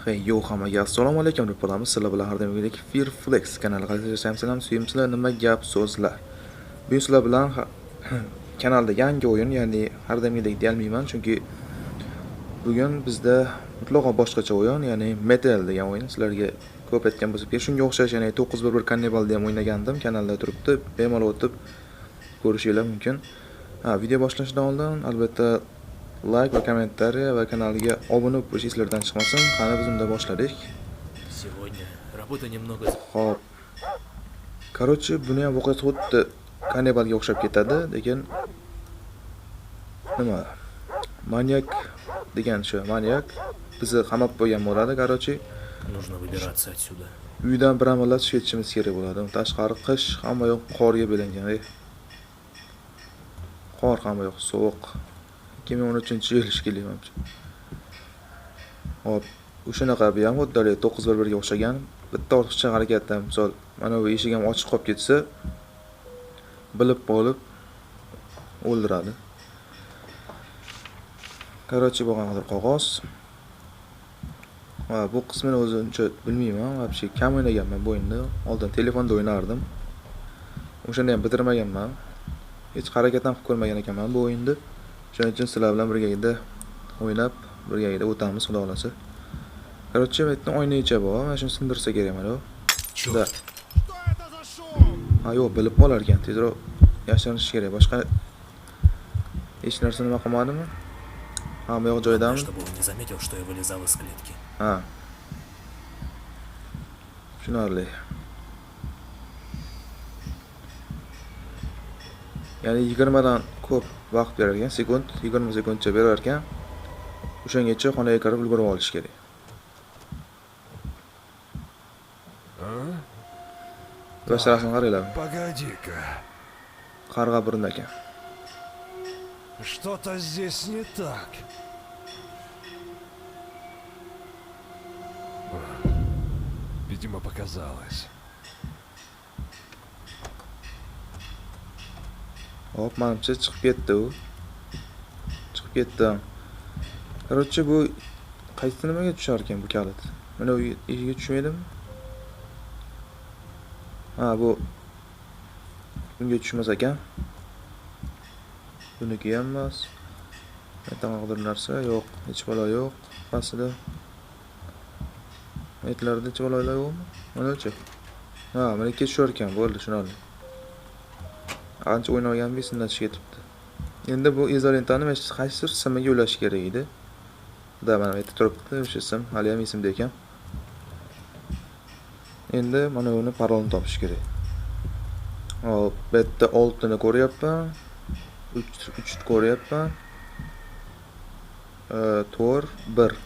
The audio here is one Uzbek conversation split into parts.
Hey, yo hammaga assalomu alaykum deb qolamiz. Sizlar bilan har doimgidek Fearflex kanaliga qaytarishamsizlar, suyimsizlar, nima gap so'zlar. Bugun sizlar bilan kanalda yangi o'yin, ya'ni har doimgidek deyolmayman, chunki bugun bizda mutlaqo boshqacha o'yin, ya'ni Metal degan o'yin. Sizlarga ko'p aytgan bo'lsa, shunga o'xshash, ya'ni 911 Carnivalda ham o'ynagandim, kanalda turibdi. Bemalol o'tib ko'rishinglar mumkin. Video boshlashidan oldin albatta like va kommentariy va kanalga obuna bo'lish eslardan chiqmasin. Qani biz unda boshladik. Сегодня работа немного... Hop. Короче, buni ham voqea xuddi Carnivalga o'xshab ketadi, lekin nima? Manyak degan shu, manyak bizni qamab qo'ygan bo'ladi, короче. Нужно выбираться отсюда. Uydan bir amallab ketishimiz kerak bo'ladi. Tashqari qish, hamma yoq qorga belangan. Qor hamma yoq sovuq. 2013-yil ishkilayapman. Hop, o'shanaqa bu ham xuddi 911 ga o'xshagan. Bitta ortiqcha harakatdan, misol, mana bu eshik ham ochiq qolib ketsa, bilib qolib o'ldiradi. Короче, bo'lgan qog'oz. Va bu qismini o'zimcha bilmayman, вообще kam o'ynaganman bu o'yinni. Oldin telefonda o'ynardim. O'shanda ham bitirmaganman. Hech harakat ham qilib ko'rmagan ekanman bu o'yinni. Shuning uchun sizlar bilan birgalikda o'ynab, birgalikda o'tamiz, xudo xolasa. Короче, metni oynayicha bor, mana shuni sindirsa kerak mana bu. Da. Yo'q, bilib qolar ekan, tezroq yashirinish kerak. Boshqa hech narsa nima qilmadimi? Hamma yoq joyidami? Чтобы он не заметил, что я вылезал из клетки. Tushunarli. Ya'ni 20 dan ko'p vaqt berar ekan, sekund, 20 sekundcha berar ekan. O'shangacha xonaga kirib ulgurib olish kerak. Basharasini qaranglar. Погоди-ка. Qarg'a burun ekan. Что-то здесь не так. Видимо, показалось. Hop, menimcha chiqib ketdi u. Chiqib ketdi. Короче, bu qaysi nimaga tushar ekan bu kalit? Mana bu eshigiga tushmaydimi? Bu bunga tushmas ekan. Buniki ham emas. Aytmoqdir narsa yo'q, hech balo yo'q. Pastida aytlarda hech balolar yo'qmi? Mana-chi. Mana ikki tushar ekan, bo'ldi, tushunarli. Ancha o'ynagan esimdan chiqib ketibdi. Endi bu izolentani men qaysi simiga ulash kerak edi? Da mana aytib turibdi, o'sha sim hali ham esimda ekan. Endi mana buni parolni topish kerak. Hop, bu yerda 6 ni ko'ryapman. 3 ni ko'ryapman. 4 1.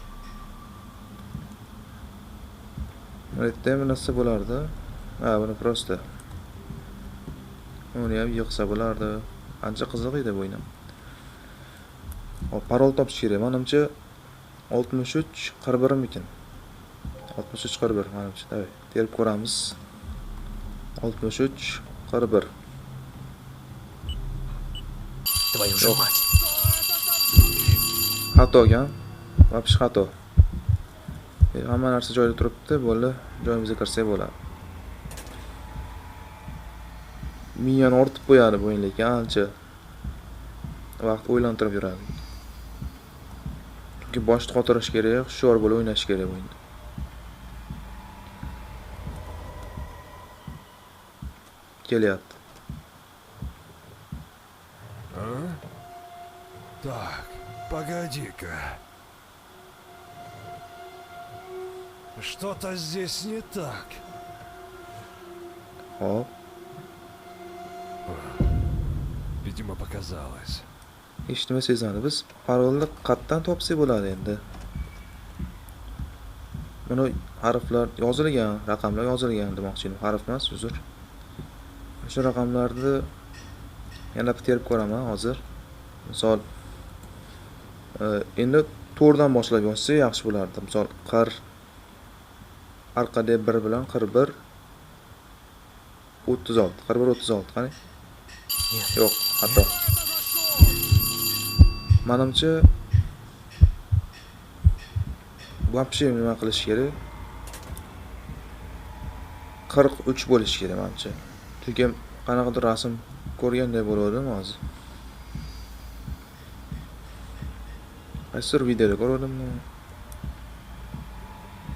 Mana yerda ham narsa bo'lardi. Buni prosta uni ham yig'sa bo'lardi. Ancha qiziq edi bu o'yin. Hop, parol topish kerak. Menimcha 63 41 mikin. 63 41 menimcha. Davay, terib ko'ramiz. 63 41. Твою же мать! Xato ekan. Вообще xato. Hamma narsa joyida turibdi, bo'ldi. Joyimizga kirsak bo'ladi. Miyani ortib qo'yadi bu o'yin, lekin ancha vaqt o'ylantirib yuradi. Chunki boshni qotirish kerak, hushyor bo'lib o'ynash kerak bu o'yinda. Kelyapti. Так, погоди-ка. Что-то здесь не так. Hop, Видимо, показалось. hech nima sezmadi. Biz parolni qayerdan topsak bo'ladi endi? Buni harflar yozilgan, raqamlar yozilgan demoqchi edim. Harf emas, uzr. Shu raqamlarni yana terib ko'raman hozir. Misol endi 4 dan boshlab yozsa yaxshi bo'lardi. Misol 40 orqada 1 bilan 41 36, 41 36 qani? Yo'q, xato. Menimcha Вообще nima qilish kerak? 43 bo'lishi kerak menimcha. Chunki qanaqadir rasm ko'rganday bo'ldim hozir. Qaysidir videoda ko'rdimmi?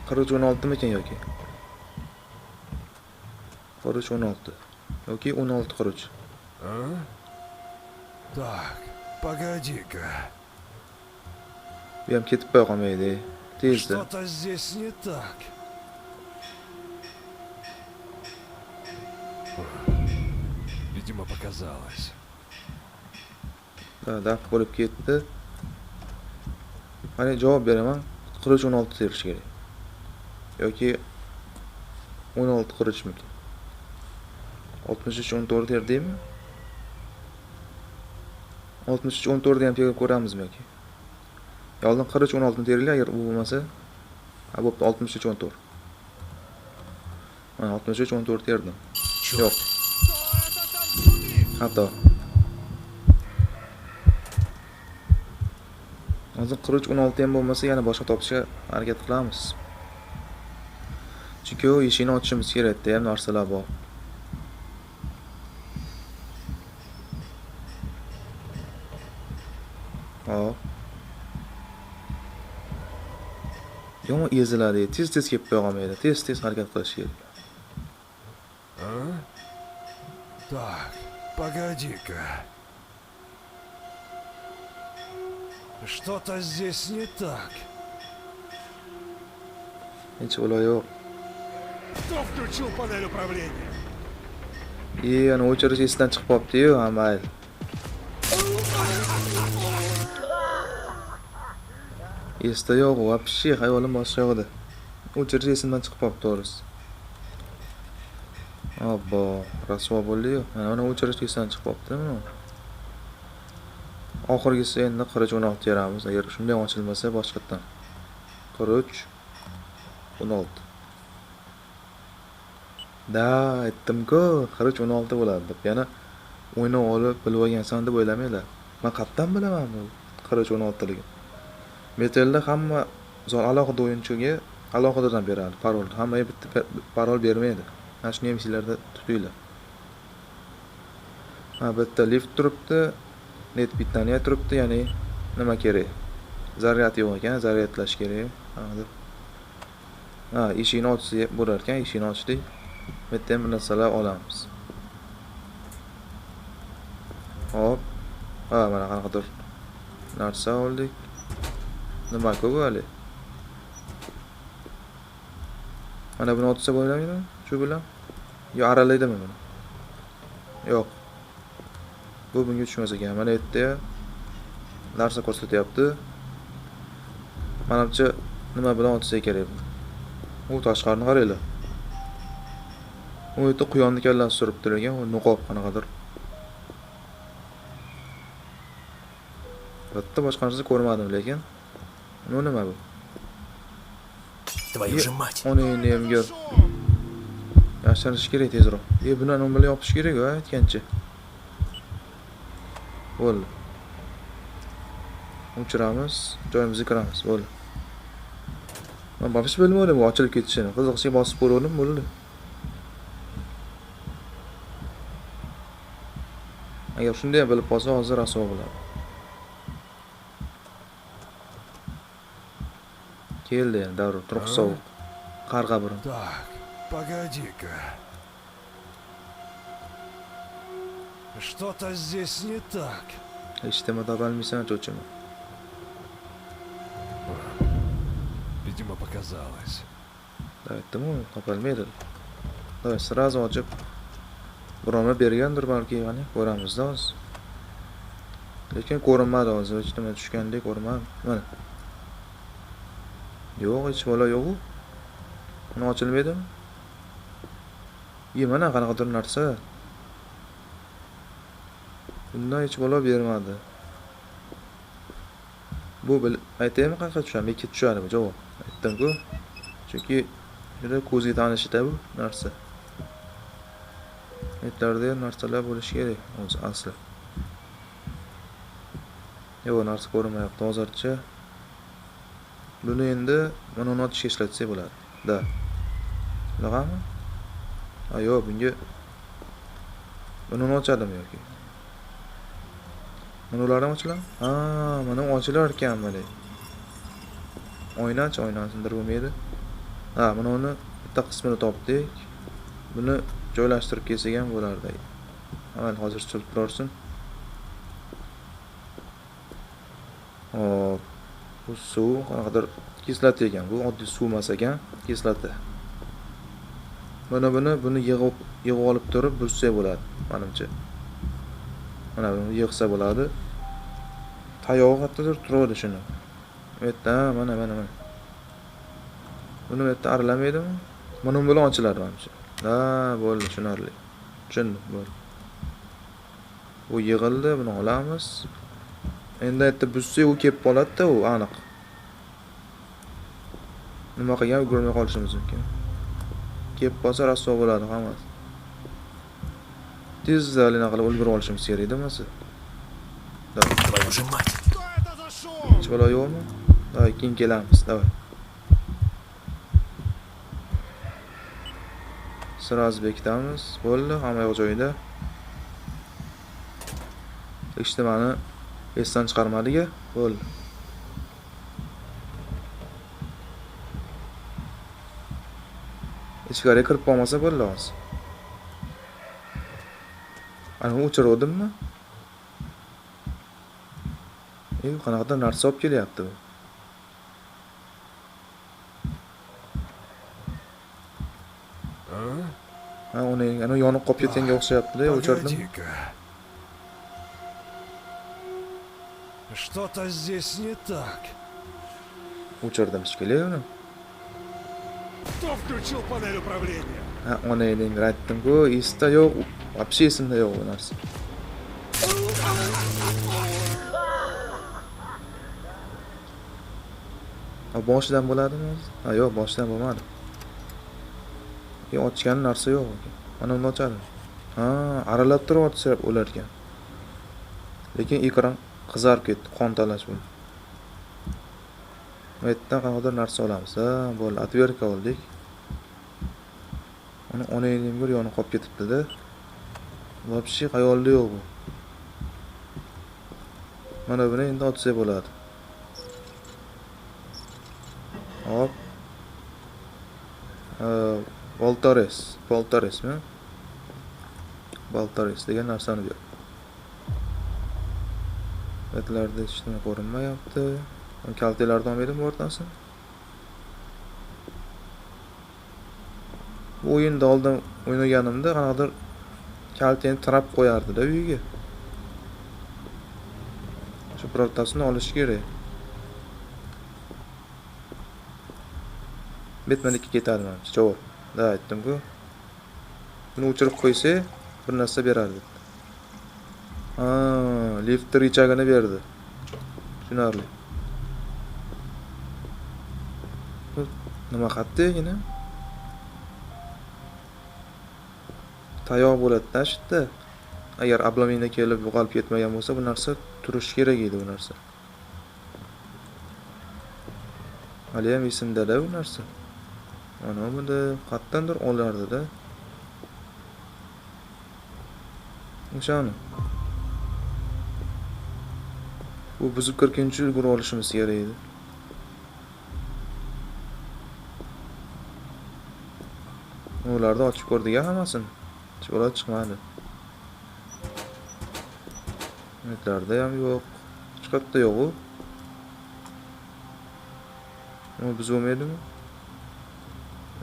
43-16 mikan yoki? 43-16 yoki 16-43. А? Так, погоди-ка. Bu ham ketib qo'ya qolmaydi. Tezda. Что-то здесь не так. Видимо, показалось. Da bo'lib ketdi. Mana javob beraman. 43-16 terish kerak. Yoki 16-43 mikan? 63-14 terdingmi? 63-14 ham terib ko'ramizmi yoki? Yo'ldan 43-16 ni teringlar, agar u bo'lmasa, bo'pti 63-14. Mana 63-14 terdim. Yo'q. Xato. Hozir 43-16 ham bo'lmasa, yana boshqa topishga harakat qilamiz. Chunki u eshikni ochishimiz kerakda, ham narsalar bor. Hop. Yomon eziladi, tez-tez kelib qo'yolmaydi. Tez-tez harakat qilish kerak. А? Так, погоди-ка. Что-то здесь не так. Hech uloq yo'q. Кто включил панель управления? Ana o'chirish esdan chiqib qolibdi-yu, ha mayli. Esda yo'q, вообще hayolim boshqa yoqda. O'chirish esimdan chiqib qolibdi to'g'risi. Abbo, rasvo bo'ldi-yu. Mana o'chirish esdan chiqib qolibdi mana. Oxirgisi endi 43-16 teramiz. Agar shunday ochilmasa boshqatdan. 43-16. Da, aytdim-ku, 43-16 bo'ladi deb. Yana o'ynab olib bilib olgansan deb o'ylamanglar. Men qayerdan bilaman bu 43-16 ligini? Metelda hamma zor alohida o'yinchiga alohidadan beradi parol. Hammaga bitta parol bermaydi. Mana shuni ham sizlarda tutinglar. Ha, bitta lift turibdi, net bitaniya turibdi, ya'ni nima kerak? Zaryad yo'q ekan, zaryadlash kerak. Ha, eshikni ochsa bo'lar ekan, eshikni ochdik. Bitta ham narsalar olamiz. Hop. Ha, mana qanaqadir narsa oldik. Nima ko'p hali? Mana buni otsa bo'ladimi? Shu bilan? Yo aralaydimi buni? Yo'q. Bu bunga tushmas ekan. Mana yerda narsa ko'rsatyapti. Menimcha nima bilan otsa kerak bu? U tashqarini qaranglar. U yerda quyonni kallasi surib turgan, u niqob qanaqadir. Bitta boshqa narsa ko'rmadim lekin. Bu nima bu? Твою же мать! Uni endi hamga yashirish kerak tezroq. Buni nima bilan yopish kerak-ku, aytgancha. Bo'ldi. O'chiramiz, joyimizga kiramiz, bo'ldi. Men boshqa bilmadim bu ochilib ketishini. Qiziqchiga bosib ko'rdim, bo'ldi. Agar shunday bilib qolsa, hozir rasvo bo'ladi. Keldi endi darrov, turq sovuq. Qarg'a burun. Так, погоди-ка. Что-то здесь не так. Eshitma topolmaysan, cho'chima. Видимо, показалось. Aytdim-ku, topolmaydi. Davay, sразу ochib birovga bergandir balki, mana ko'ramizda hozir. Lekin ko'rinmadi hozir, hech nima tushgandek ko'rinmadi. Mana. Yo'q, hech bola yo'q-ku. Buni ochilmaydimi? Mana qanaqadir narsa. Bundan hech bola bermadi. Bu aytaymi qanaqa tushadi? Ikki tushadi bu javob. Aytdim-ku. Chunki juda ko'zga tanishida bu narsa. Netlarda narsalar bo'lishi kerak o'zi asli. Yo'q, narsa ko'rinmayapti hozircha. Buni endi mana uni otishga ishlatsak bo'ladi. Da. Bunaqami? Ha, yo'q, bunga buni ochadimi yoki? Mana ular ham ochiladi? Ha, mana ochilar ekan mana. Oynani sindirib bo'lmaydi. Ha, mana uni bitta qismini topdik. Buni joylashtirib kelsak ham bo'lardi. Mana hozir chilib turarsin. Hop. Bu suv qanaqadir kislota ekan. Bu oddiy suv emas ekan, kislota. Mana buni yig'ib olib turib bursak bo'ladi, menimcha. Mana buni yig'sa bo'ladi. Tayog'i qayerdadir turadi shuni. Bu yerda, mana. Buni bu yerda aralamaydimi? Mana bu bilan ochiladi menimcha. Ha, bo'ldi, tushunarli. Tushundim, bo'ldi. Bu yig'ildi, buni olamiz. Endi yerda buzsak u kelib qoladi-da, u aniq. Nima qilgan ko'rmay qolishimiz mumkin. Kelib qolsa rasvo bo'ladi hammasi. Tezda qilib ulgurib olishimiz kerak edi, masa. Твою же мать! Кто это зашел? Chibola yo'qmi? Davay, keyin kelamiz, davay. Sirasi bekitamiz. Bo'ldi, hamma yoq joyida. Ijtimoni esdan chiqarmadiga, bo'ldi. Ichkariga kirib qolmasa bo'ldi hozir. Ana o'chiruvdimmi? Qanaqadir narsa olib kelyapti bu. Ha, ana yonib qolib ketganga o'xshayapti-da, o'chirdim. Погоди-ка. Что-то здесь не так. O'chirdim shekilli uni. Кто включил панель управления? Ha, ona eling aytdim-ku, esda yo'q, вообще esimda yo'q bu narsa. Ha, boshidan bo'ladimi hozir? Ha, yo'q, boshidan bo'lmadi. Ochgan narsa yo'q ekan. Mana uni ochadim. Ha, aralab turib otsa o'lar ekan. Lekin ekran qizarib ketdi, qon talash bo'ldi. Bu yerdan qanaqadir narsa olamiz. Ha, bo'ldi, отвертка oldik. Uni onangning bir yonib qolib ketibdi-da. Вообще xayolda yo'q bu. Mana buni endi otsa bo'ladi. Hop. Voltaresmi? Voltares degan narsani ber. Betlarda hech nima ko'rinmayapti. Kaltelardan olmaydim bu o'rtasini. Bu o'yinda oldin o'ynaganimda qanaqadir kalteni tirab qo'yardi-da uyiga. Shu birortasini olish kerak. Betmanikka ketadi menimcha, javob. Da aytdim-ku. Buni o'chirib qo'ysa, bir narsa berardi. Ha, lift rechagini berdi. Tushunarli. Nima qatdagina? Tayoq bo'ladi-da shitda. Agar ablamina kelib yo'qolib ketmagan bo'lsa, bu narsa turish kerak edi bu narsa. Hali ham esimda-da bu narsa. Mana buni qayerdandir olardi-da. O'shani. Bu buzib kirguncha ulgurib olishimiz kerak edi. Ularni ochib ko'rdik hammasini. Cho'lab chiqmadi. Netlarda ham yo'q. Hech qayerda yo'q u. Bu buzib olmaydimi?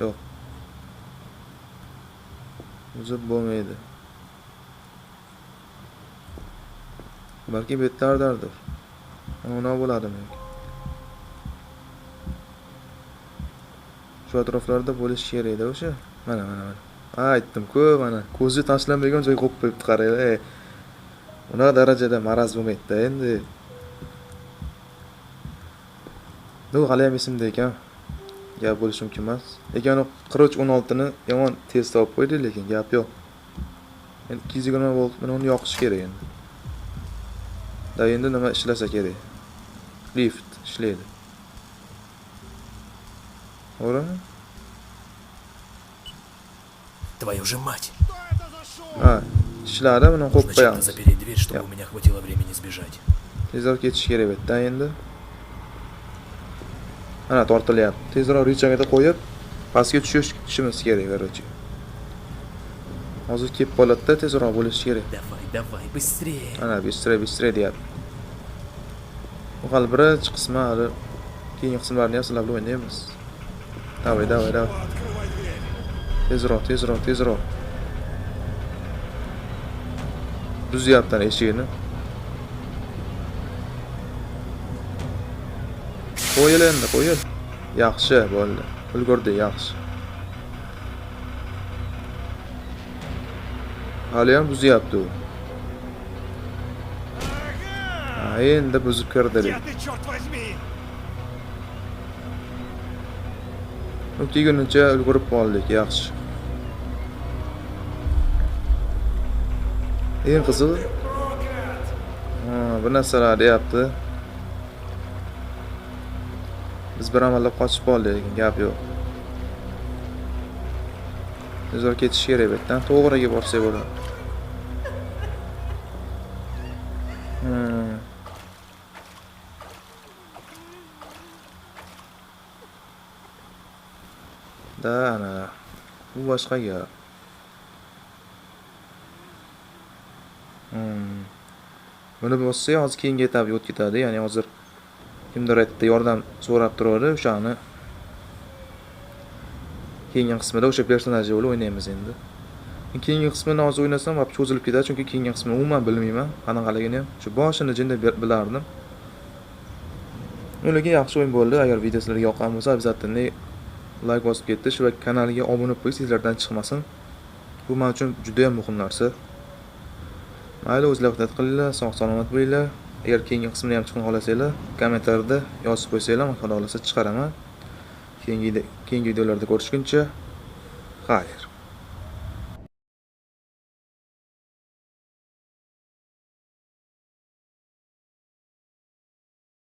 Yo'q. Buzib bo'lmaydi. Balki betlardardir. Ona bo'ladimi? Shu atroflarda bo'lish kerak edi o'sha. Mana. Ha, aytdim-ku, mana ko'zi tashlanmagan joy qo'yib qo'yibdi, qaranglar. Unaqa darajada maraz bo'lmaydi-da endi. Bu hali ham esimda ekan. Gap bo'lishi mumkin emas. Lekin 4316 ni yomon tez topib qo'ydi, lekin gap yo'q. Endi 220 volt bilan uni yoqish kerak endi. Da endi nima ishlasa kerak? Lift ishlaydi. Ora. Твою же мать! Кто это зашел? Ha, tishlari buni qo'yib Нужно чем-то qo'yamiz. запереть дверь, чтобы Я. у меня хватило времени сбежать. Tezroq ketish kerak bu yerda endi. Mana tortilyapti. Tezroq rechagaga qo'yib, pastga tushishimiz kerak, короче. Hozir kelib qoladi-da, tezroq bo'lishi kerak. Давай, давай, быстрее! Ana, bistray deyapti. Bu hali birinchi qismi, hali keyingi qismlarni ham sizlar bilan o'ynaymiz. Davay. Открывай дверь. Tezroq. Buzyapti ana eshigini. Qo'yil endi, qo'yil. Yaxshi bo'ldi. Ulgurdi, yaxshi. Hali ham buzyapti u. Ha, endi buzib kirdilik. Где ты, черт возьми? U kelgunicha ulgurib qoldik, yaxshi. Eng qizig'i bu narsalar deyapti. Biz bir amallab qochib qoldik, lekin gap yo'q. Tezroq ketish kerak bu yerdan. To'g'riga borsak bo'ladi. Da ana. Bu boshqa gap. Buni bossak hozir keyingi etapga o'tib ketadi. Ya'ni hozir kimdir aytdi, yordam so'rab turadi, o'shani keyingi qismida o'sha personajni bilan o'ynaymiz endi. Keyingi qismini hozir o'ynasam, vaqt cho'zilib ketadi, chunki keyingi qismini umuman bilmayman, qanaqaligini ham. Shu boshini jinda bilardim. Lekin yaxshi o'yin bo'ldi. Agar video sizlarga yoqqan bo'lsa, обязательно like bosib ketish va kanaliga obuna bo'lib qo'yish, sizlardan chiqmasin. Bu men uchun juda ham muhim narsa. Mayli, o'zingizlar ehtiyot qilinglar, sog'-salomat bo'linglar. Agar keyingi qismini ham chiqishni xohlasanglar, kommentariyada yozib qo'ysanglar, men xudo xolasa chiqaraman. Keyingi videolarda ko'rishguncha xayr.